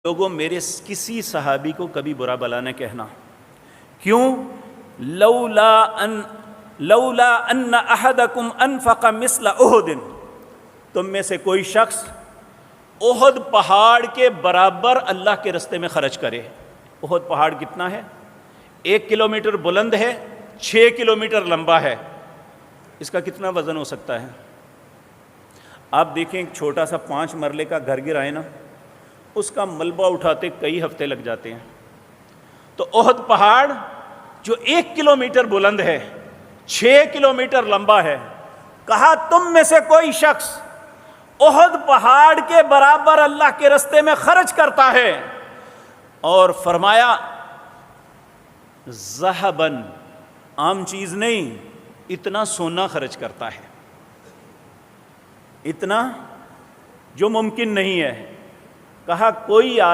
لوگوں میرے کسی صحابی کو کبھی برا بلا نہ کہنا. کیوں؟ لولا ان احدکم انفق مثل احد، تم میں سے کوئی شخص احد پہاڑ کے برابر اللہ کے رستے میں خرچ کرے. احد پہاڑ کتنا ہے؟ 1 کلومیٹر بلند ہے، 6 کلومیٹر لمبا ہے. اس کا کتنا وزن ہو سکتا ہے؟ آپ دیکھیں ایک چھوٹا سا 5 مرلے کا گھر گرائے نا، اس کا ملبہ اٹھاتے کئی ہفتے لگ جاتے ہیں. تو احد پہاڑ جو 1 کلومیٹر بلند ہے، 6 کلومیٹر لمبا ہے، کہا تم میں سے کوئی شخص احد پہاڑ کے برابر اللہ کے رستے میں خرچ کرتا ہے، اور فرمایا ذہباً، عام چیز نہیں، اتنا سونا خرچ کرتا ہے، اتنا جو ممکن نہیں ہے. کہا کوئی